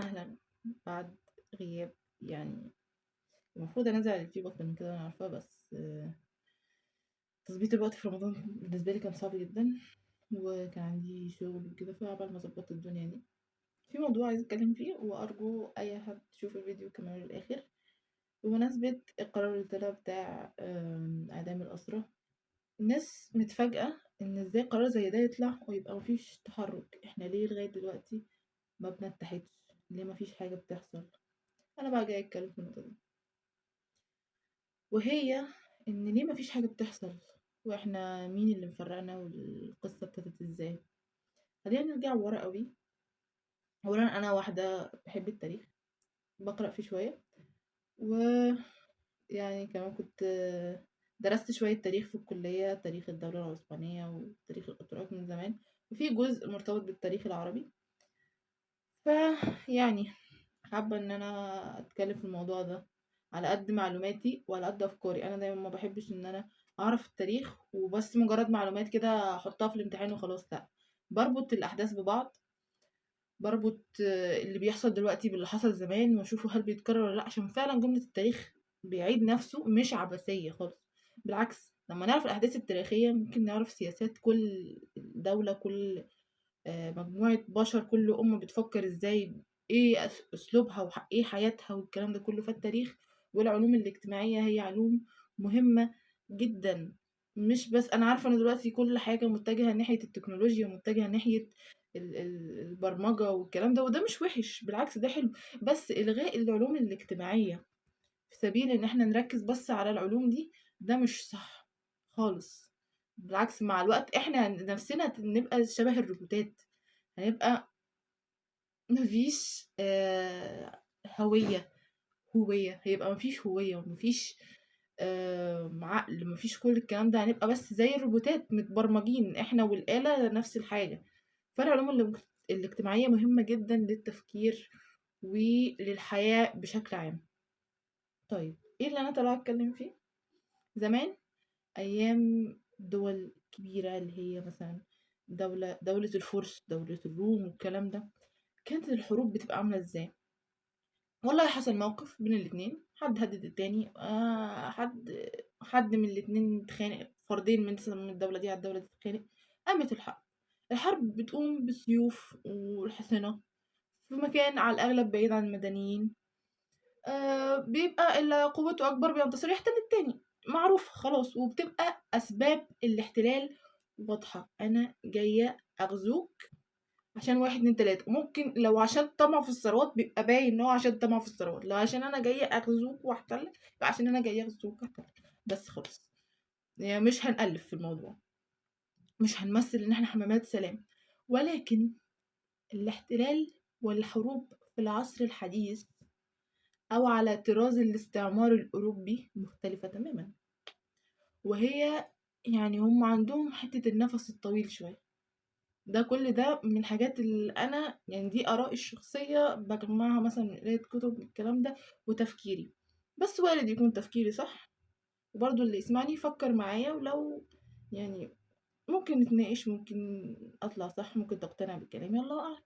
أهلًا، بعد غياب يعني المفروض أنزّل على اليوتيوب أكتر من كده أنا عارفة، بس تضبيط الوقت في رمضان بالنسبة لي كان صعب جدًا، وكان عندي شغل وكده، فعقبال ما ضبّطت الدنيا دي. في موضوع عايزة أتكلّم فيه وأرجو أي حد يشوف الفيديو يكمّله للآخر، بمناسبة القرار اللي طلع بتاع إعدام الأسرى. الناس متفاجئة إن إزاي قرار زي ده يطلع ويبقى ما فيش تحرُّك، إحنا ليه لغاية دلوقتي ما بنتحدش، ليه ما فيش حاجة بتحصل؟ أنا بقى جاية أتكلّم في النقطة دي. وهي إن ليه ما فيش حاجة بتحصل، وإحنا مين اللي مفرّقنا والقصة ابتدت إزاي. خلّينا نرجع ورا أوي. أولًا أنا واحدة باحب التاريخ، باقرأ فيه شوية، ويعني كمان كنت درست شوية تاريخ في الكلية، تاريخ الدولة العثمانية وتاريخ الإتراك من زمان، وفي جزء مرتبط بالتاريخ العربي. فيعني حابة إن أنا أتكلّم في الموضوع ده، على قد معلوماتي وعلى قد أفكاري. أنا دايمًا ما باحبش إن أنا أعرف التاريخ وبس مجرّد معلومات كده أحطّها في الامتحان وخلاص، لأ، باربط الأحداث ببعض، باربط اللي بيحصل دلوقتي باللي حصل زمان وأشوفه هل بيتكرر والّا لأ، عشان فعلًا جملة التاريخ بيعيد نَفْسه مش عبثية خالص، بالعكس لمّا نعرف الأحداث التاريخية ممكن نعرف سياسات كل دولة، كل مجموعة بشر، كل أمة بتفكّر إزاي، إيه أسلوبها إيه حياتها والكلام ده كلّه. فالتاريخ والعلوم الاجتماعية هي علوم مهمة جدًا، مش بس أنا عارفة إن دلوقتي كل حاجة متجهة ناحية التكنولوجيا ومتجهة ناحية البرمجة والكلام ده، وده مش وِحِش بالعكس ده حلو، بس إلغاء العلوم الاجتماعية في سبيل إن إحنا نركّز بس على العلوم دي، ده مش صح خالص. بالعكس مع الوقت إحنا نَفْسنا نبقى شبه الروبوتات، هيبقى ما فيش هوية، هيبقى ما فيش هوية وما فيش عقل، ما فيش كل الكلام ده، هنبقى بس زي الروبوتات متبرمجين إحنا والآلة نَفْس الحاجة. فالعلوم الاجتماعية مهمة جدًا للتفكير وللحياة بشكل عام. طيب إيه اللي أنا طالعة أتكلّم فيه؟ زمان أيام دول كبيرة اللي هي مثلًا دولة الفُرس، دولة الروم والكلام ده، كانت الحروب بتبقى عاملة إزاي؟ والله حصل موقف بين الاتنين، حد هدِّد التاني، حد من الاتنين اتخانق، فردين مثلًا من الدولة دي على الدولة دي تتخانق، قامت الحرب. الحرب بتقوم بالسيوف والحصنة في مكان على الأغلب بعيد عن المدنيين، بيبقى اللي قوته أكبر بينتصر يحتل التاني، معروفة خلاص، وبتبقى أسباب الاحتلال واضحة، أنا جاية أغزوك عشان 1، 2، 3. ممكن لو عشان طمع في الثروات بيبقى باين إن هو عشان طمع في الثروات، لو عشان أنا جاية أغزوك وأحتلك يبقى عشان أنا جاية أغزوك وأحتلك، بس خلاص. يعني مش هنألف في الموضوع، مش هنمثل إن إحنا حمامات سلام. ولكن الاحتلال والحروب في العصر الحديث أو على طراز الاستعمار الأوروبي مختلفة تمامًا، وهي يعني هم عندهم حتة النفس الطويل شوية. ده كل ده من الحاجات اللي أنا يعني دي آرائي الشخصية باجمّعها مثلًا من قراية كُتب الكلام ده وتفكيري، بس وارد يكون تفكيري صح، وبرضه اللي يسمعني يفكّر معايا، ولو يعني ممكن نتناقش، ممكن أطلع صح، ممكن تقتنع بكلامي، الله أعلم.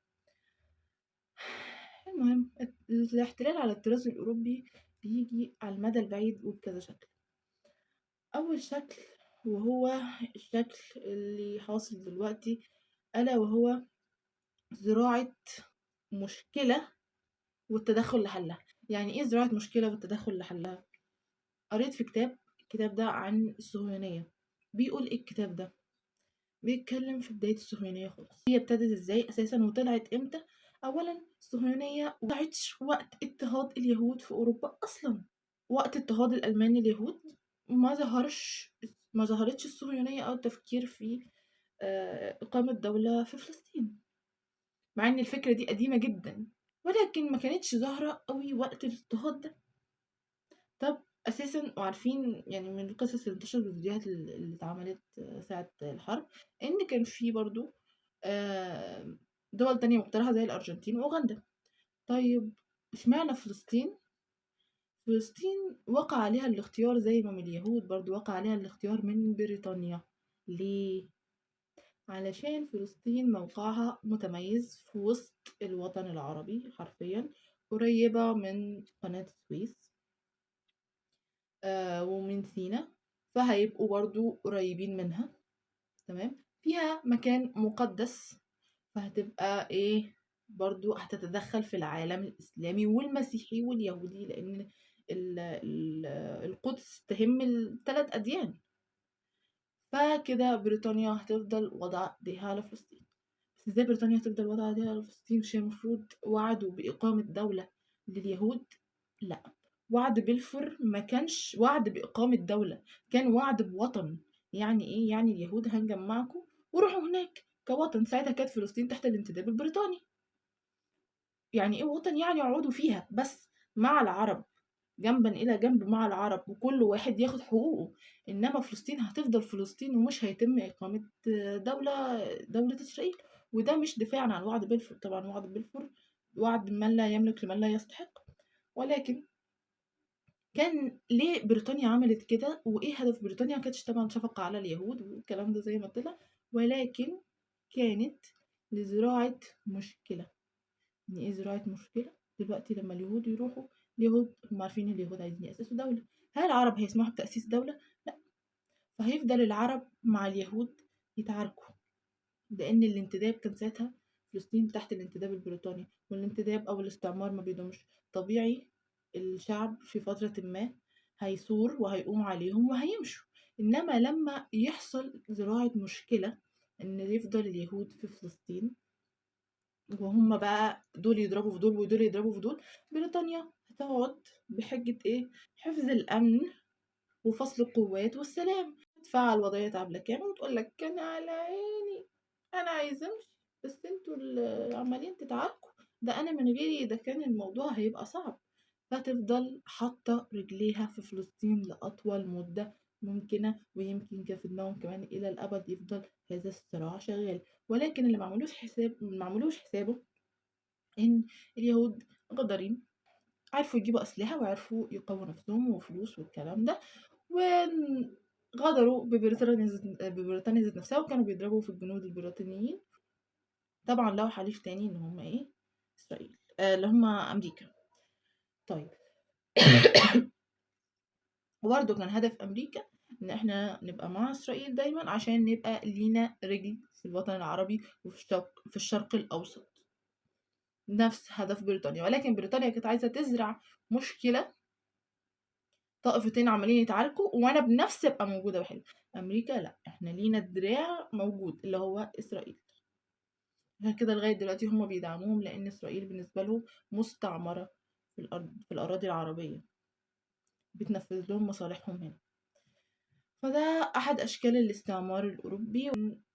المهم الاحتلال على الطراز الأوروبي بييجي على المدى البعيد وبكذا شكل. أول شكل وهو الشكل اللي حاصل دلوقتي، ألا وهو زراعة مشكلة والتدخُّل لحلّها. يعني إيه زراعة مشكلة والتدخُّل لحلّها؟ قريت في كتاب، الكتاب ده عن الصهيونية. بيقول إيه الكتاب ده؟ بيتكلّم في بداية الصهيونية خالص، هي ابتدت إزاي أساسًا وطلعت إمتى؟ أولًا الصهيونية ما طلعتش وقت اضطهاد اليهود في أوروبا أصلًا، وقت اضطهاد الألمان لليهود ما ظهرتش الصهيونية أو التفكير في إقامة دولة في فلسطين، مع إن الفكرة دي قديمة جدًا. ولكن ما كانتش ظاهرة أوي وقت الاضطهاد ده. طب أساسًا وعارفين يعني من القصص اللي انتشرت والفيديوهات اللي اتعملت ساعة الحرب، إن كان في برضه دول تانية مقترحة زي الأرجنتين وأوغندا. طيب اشمعنى فلسطين؟ فلسطين وقع عليها الاختيار زي ما من اليهود برضه وقع عليها الاختيار من بريطانيا. ليه؟ علشان فلسطين موقعها متميز في وسط الوطن العربي حرفيا، قريبة من قناة السويس ومن سيناء، فهيبقوا برضو قريبين منها. تمام. فيها مكان مقدس، فهتبقى ايه، برضو هتتدخل في العالم الإسلامي والمسيحي واليهودي، لأن القدس تهم الثلاث أديان. فكده بريطانيا هتفضل وضع ايديها على فلسطين. بس ازاي بريطانيا هتفضل وضع ايديها على فلسطين؟ مش هي المفروض وعدوا بإقامة دولة لليهود؟ لا، وعد بلفور ما كانش وعد بإقامة دولة، كان وعد بوطن. يعني ايه؟ يعني اليهود هنجمعكم وروحوا هناك كوطن. ساعتها كانت فلسطين تحت الانتداب البريطاني. يعني ايه وطن؟ يعني يقعدوا فيها بس مع العرب، جنبا إلى جنب مع العرب، وكل واحد ياخد حقوقه. إنما فلسطين هتفضل فلسطين، ومش هيتم إقامة دولة إسرائيل. وده مش دفاعا عن وعد بلفور، طبعا وعد بلفور وعد من لا يملك لمن لا يستحق. ولكن كان ليه بريطانيا عملت كده، وايه هدف بريطانيا؟ ما كانتش طبعا شفقة على اليهود والكلام ده زي ما طلع، ولكن كانت لزراعة مشكلة. يعني ايه زراعة مشكلة؟ دلوقتي لما اليهود يروحوا، اليهود هم عارفين اليهود عايزين يأسسوا دولة، هل العرب هيسمحوا بتأسيس دولة؟ لا. فهيفضل العرب مع اليهود يتعاركوا، لأن الانتداب كان ساعتها فلسطين تحت الانتداب البريطاني، والانتداب أو الاستعمار ما بيدومش. طبيعي الشعب في فترة ما هيثور وهيقوم عليهم وهيمشوا. إنما لما يحصل زراعة مشكلة إن يفضل اليهود في فلسطين، وهم بقى دول يضربوا في دول ودول يضربوا في دول، بريطانيا هتقعد بحجة ايه؟ حفظ الأمن وفصل القوات والسلام، تفعل وضعية عبلة كامل وتقول لك كان على عيني، أنا عايزة أمشي بس انتوا اللي عمالين تتعاركوا، ده أنا من غيري ده كان الموضوع هيبقى صعب. فتفضل حاطة رجليها في فلسطين لأطول مدة ممكنة، ويمكن كان في دماغهم كمان إلى الأبد يفضل هذا الصراع شغال. ولكن اللي معملوش حسابه إن اليهود غدارين، عرفوا يجيبوا أسلحة وعرفوا يقووا نفسهم وفلوس والكلام ده، وغدروا ببريطانيا ذات نفسها، وكانوا بيضربوا في الجنود البريطانيين. طبعا لو حليف تاني ان هم ايه؟ اسرائيل، اللي هم امريكا. طيب وبرضه كان هدف امريكا ان احنا نبقى مع اسرائيل دايما، عشان نبقى لينا رجل في الوطن العربي وفي الشرق الاوسط. نفس هدف بريطانيا، ولكن بريطانيا كانت عايزه تزرع مشكله، طائفتين عمالين يتعاركوا وانا بنفسي ابقى موجوده بحل. امريكا لا، احنا لينا الدراع موجود اللي هو اسرائيل. عشان كده لغايه دلوقتي هم بيدعموهم، لان اسرائيل بالنسبه لهم مستعمره في الارض، في الاراضي العربيه، بتنفذ لهم مصالحهم هنا. فده احد اشكال الاستعمار الاوروبي.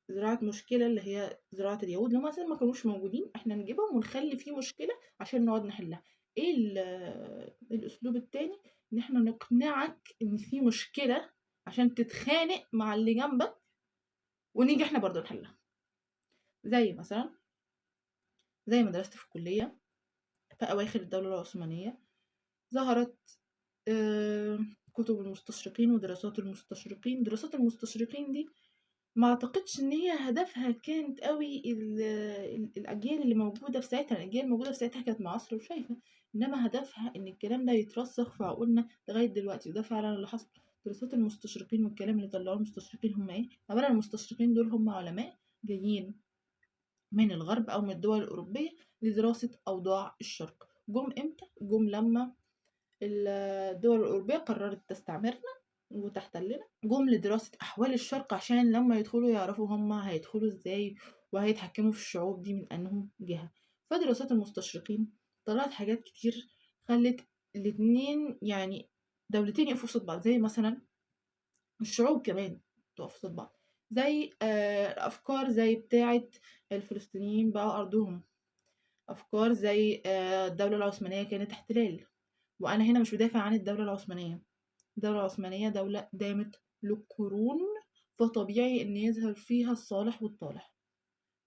زراعة مشكلة اللي هي زراعة اليهود، لو مثلا ما كانوش موجودين احنا نجيبهم ونخلي فيه مشكلة عشان نقعد نحلها. ايه الاسلوب التاني؟ ان احنا نقنعك ان في مشكلة عشان تتخانق مع اللي جنبك، ونيجي احنا برضو نحلها. زي مثلا زي ما درست في الكلية في اواخر الدولة العثمانية، ظهرت كتب المستشرقين ودراسات المستشرقين. دراسات المستشرقين دي ما اعتقدش ان هي هدفها كانت قوي الاجيال اللي موجوده في ساعتها. الاجيال الموجوده في ساعتها كانت معاصره وشايفه، انما هدفها ان الكلام ده يترسخ في عقولنا لغايه دلوقتي، وده فعلا اللي حصل. دراسات المستشرقين والكلام اللي طلعوه المستشرقين هم ايه؟ اولا المستشرقين دول هم علماء جايين من الغرب او من الدول الاوروبيه لدراسه اوضاع الشرق. جم امتى؟ جم لما الدول الأوروبية قررت تستعمرنا وتحتلنا، جم لدراسة أحوال الشرق عشان لما يدخلوا يعرفوا هما هيدخلوا ازاي وهيتحكموا في الشعوب دي من أنهم جهة. فدراسات المستشرقين طلعت حاجات كتير خلت الاتنين، يعني دولتين يقفوا قصاد بعض، زي مثلا الشعوب كمان تقف قصاد بعض. زي أفكار زي بتاعة الفلسطينيين بقى أرضهم، أفكار زي الدولة العثمانية كانت احتلال. وأنا هنا مش بدافع عن الدولة العثمانية، الدولة العثمانية دولة دامت للقرون، فطبيعي إن يظهر فيها الصالح والطالح.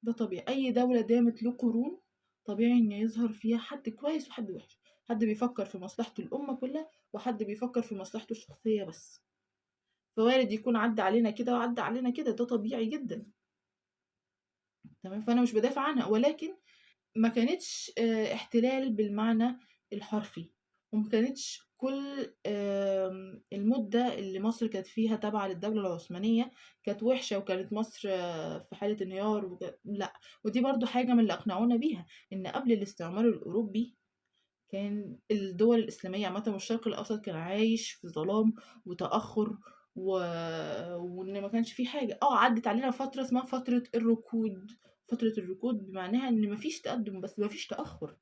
ده طبيعي، أي دولة دامت لقرون طبيعي إن يظهر فيها حد كويس وحد وحش، حد بيفكر في مصلحة الأمة كلها وحد بيفكر في مصلحته الشخصية بس. فوارد يكون عدى علينا كده وعدى علينا كده، ده طبيعي جدا. تمام، فأنا مش بادافع عنها، ولكن ما كانتش احتلال بالمعنى الحرفي، وما كانتش كل المدة اللي مصر كانت فيها تابعة للدولة العثمانية كانت وحشة، وكانت مصر في حالة انهيار لأ. ودي برضه حاجة من اللي أقنعونا بيها، إن قبل الاستعمار الأوروبي كان الدول الإسلامية عامةً والشرق الأوسط كان عايش في ظلام وتأخُّر و وإن ما كانش في حاجة. عدِّت علينا فترة اسمها فترة الركود. فترة الركود بمعناها إن ما فيش تقدُّم بس ما فيش تأخُّر.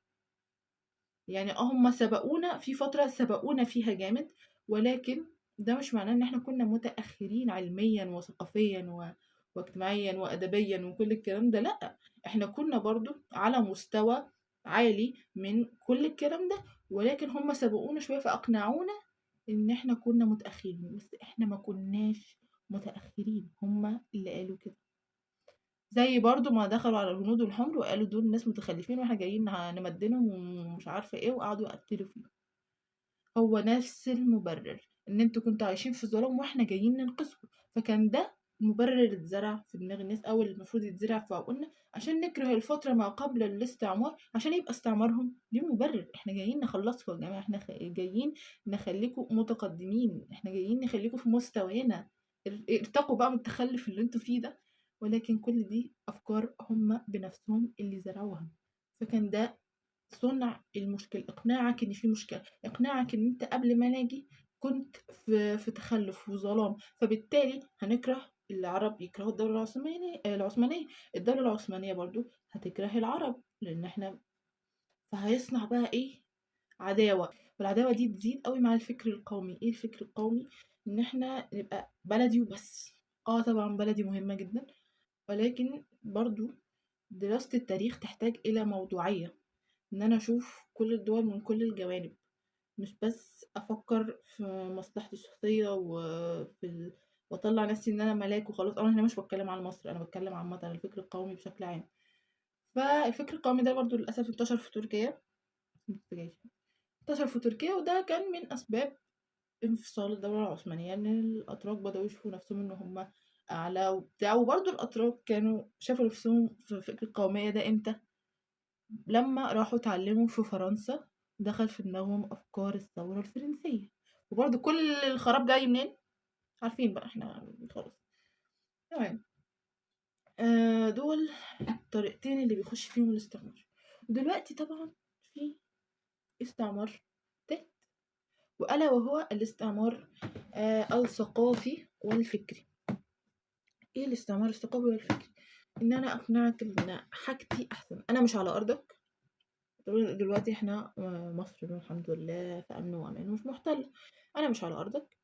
يعني هم سبقونا في فترة سبقونا فيها جامد، ولكن ده مش معناه إن إحنا كنا متأخرين علميًا وثقافيًا واجتماعيًا وأدبيًا وكل الكلام ده، لأ، إحنا كنا برضه على مستوى عالي من كل الكلام ده، ولكن هم سبقونا شوية فأقنعونا إن إحنا كنا متأخرين، بس إحنا ما كناش متأخرين، هم اللي قالوا كده. زي برضه ما دخلوا على الهنود والحمر وقالوا دول ناس متخلفين وإحنا جايين نمدّنهم ومش عارفة إيه، وقعدوا يقتّلوا فيهم. هو نفس المُبرر، إن أنتم كنتم عايشين في ظلام وإحنا جايين ننقذكم، فكان ده المُبرر اللي اتزرع في دماغ الناس أو اللي المفروض يتزرع في عقولنا عشان نكره الفترة ما قبل الاستعمار، عشان يبقى استعمارهم ليه مُبرر. إحنا جايين نخلّصكم يا جماعة، إحنا جايين نخلّيكم متقدمين، إحنا جايين نخلّيكم في مستوانا، ارتقوا بقى من التخلُّف اللي أنتم فيه ده. ولكن كل دي أفكار هم بنفسهم اللي زرعوها، فكان ده صنع المشكلة، إقناعك إن في مشكلة، إقناعك إن أنت قبل ما أنا آجي كنت في تخلُّف وظلام، فبالتالي هنكره العرب يكرهوا الدولة العثمانية، الدولة العثمانية برضه هتكره العرب، لإن إحنا فهيصنع بقى إيه، عداوة، والعداوة دي تزيد أوي مع الفكر القومي. إيه الفكر القومي؟ إن إحنا نبقى بلدي وبس. طبعًا بلدي مهمة جدًا، ولكن برضه دراسة التاريخ تحتاج إلى موضوعية. إن أنا أشوف كل الدول من كل الجوانب، مش بس أفكر في مصلحتي الشخصية وأطلع نفسي إن أنا ملاك وخلاص. أنا هنا مش بتكلم عن مصر، أنا بتكلم عامة عن الفكر القومي بشكل عام. فالفكر القومي ده برضو للأسف انتشر في تركيا. انتشر في تركيا وده كان من أسباب انفصال الدولة العثمانية، إن الأتراك بدأوا يشوفوا نفسهم إن هم أعلى وبتاع. وبرضو الأتراك كانوا شافوا نفسهم في فكر القومية ده إمتى؟ لما راحوا اتعلموا في فرنسا دخل في دماغهم أفكار الثورة الفرنسية. وبرضه كل الخراب جاي منين؟ عارفين بقى احنا خلاص. تمام. دول الطريقتين اللي بيخش فيهم الاستعمار. دلوقتي طبعا في استعمار تالت، وألا وهو الاستعمار الثقافي والفكري. ايه الاستعمار الثقافي والفكري؟ ان انا اقنعك ان حاجتي احسن، انا مش على ارضك. دلوقتي إحنا مصر الحمد لله في أمن وأمان ومش مُحتلة، أنا مش على أرضك،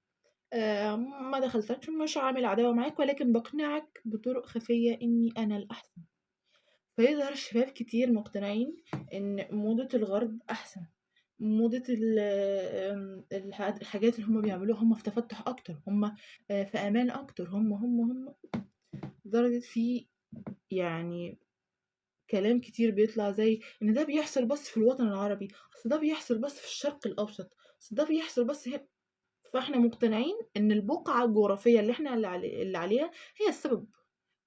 ما دخلتكش، مش هاعمل عداوة معاك، ولكن باقنعك بطرق خفية إني أنا الأحسن. فيظهر الشباب كتير مقتنعين إن موضة الغرب أحسن، موضة الحاجات اللي هُم بيعملوها، هُم في تفتُّح أكتر، هُم في أمان أكتر، هُم لدرجة في يعني كلام كتير بيطلع زي إن ده بيحصل بس في الوطن العربي، أصل ده بيحصل بس في الشرق الأوسط، أصل ده بيحصل بس فإحنا مقتنعين إن البقعة الجغرافية اللي إحنا اللي عليها هي السبب،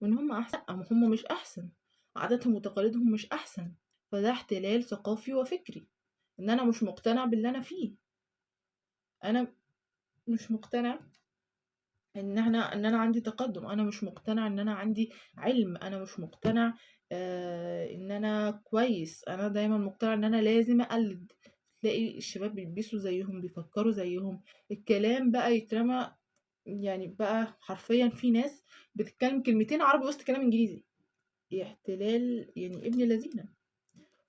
وإن هم أحسن. أما هم مش أحسن، عاداتهم وتقاليدهم مش أحسن. فده احتلال ثقافي وفكري، إن أنا مش مقتنع باللي أنا فيه. أنا مش مقتنع إن أنا عندي تقدُّم، أنا مش مقتنع إن أنا عندي علم، أنا مش مقتنع إن أنا كويس. أنا دايمًا مقتنع إن أنا لازم أقلِّد. تلاقي الشباب بيلبسوا زيّهم، بيفكّروا زيّهم، الكلام بقى يترمى. يعني بقى حرفيًا في ناس بتتكلّم كلمتين عربي وسط كلام إنجليزي، احتلال يعني ابن لذينة.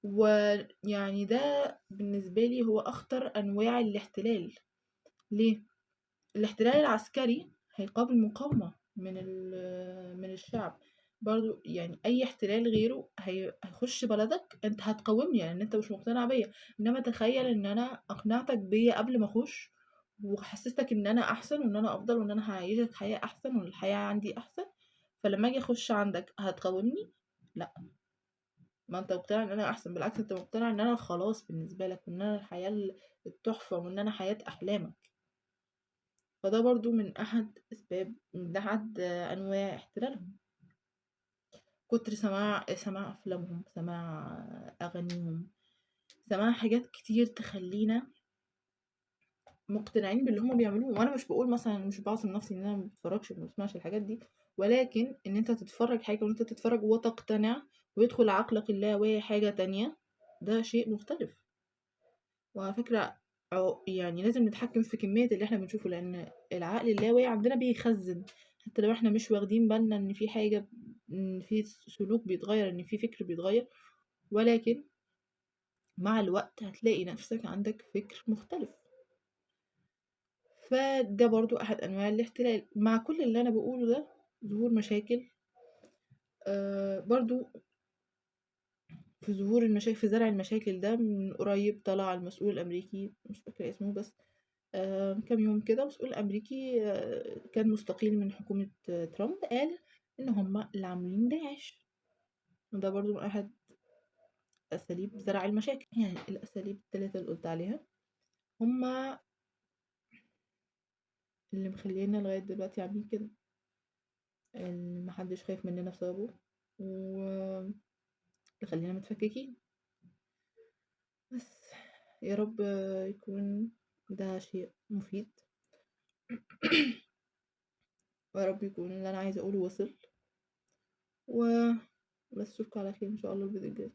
ويعني ده بالنسبة لي هو أخطر أنواع الاحتلال. ليه؟ الاحتلال العسكري هيقابل مقاومة من الشعب. برضه يعني أي احتلال غيره هيخش بلدك أنت هتقاومني لأن أنت مش مقتنع بيا. إنما تخيل إن أنا أقنعتك بيا قبل ما أخش، وحسستك إن أنا أحسن وإن أنا أفضل وإن أنا هعيشك حياة أحسن وإن الحياة عندي أحسن، فلما أجي أخش عندك هتقاومني؟ لأ. ما أنت مقتنع إن أنا أحسن، بالعكس أنت مقتنع إن أنا خلاص بالنسبة لك وإن أنا الحياة التحفة وإن أنا حياة أحلامك. فده برضه من أحد أنواع احتلالهم. كتر سماع أفلامهم، سماع أغانيهم، سماع حاجات كتير تخلّينا مقتنعين باللي هُم بيعملوه، وأنا مش باقول مثلًا مش باعصم نفسي إن أنا ما باتفرّجش وما باسمعش الحاجات دي، ولكن إن أنت تتفرّج حاجة وإن أنت تتفرّج وتقتنع ويدخل عقلك اللاواعي حاجة تانية، ده شيء مختلف. وعلى فكرة يعني لازم نتحكم في كمية اللي إحنا بنشوفه، لإن العقل اللاواعي عندنا بيخزّن، حتى لو إحنا مش واخدين بالنا إن في حاجة، إن في سلوك بيتغيّر، إن في فكر بيتغيّر، ولكن مع الوقت هتلاقي نفسك عندك فكر مختلف. فده برضه أحد أنواع الاحتلال. مع كل اللي أنا باقوله ده، ظهور مشاكل برضه، في ظهور في زرع المشاكل ده من قريب طلع المسؤول الأمريكي، مش فاكرة اسمه، بس من كام يوم كده مسؤول أمريكي كان مستقيل من حكومة ترامب، قال إن هم اللي عاملين داعش، وده برضه من أحد أساليب زرع المشاكل. يعني الأساليب ال3 اللي قُلت عليها هم اللي مخلّيانا لغاية دلوقتي عاملين كده، ما حدش خايف مننا بسببه، واللي خلّينا متفككين. بس يا رب يكون ده شيء مفيد، ويا رب يكون اللي أنا عايزة أقوله وصل، وبس. أشوفكم على خير إن شاء الله الفيديو الجاي.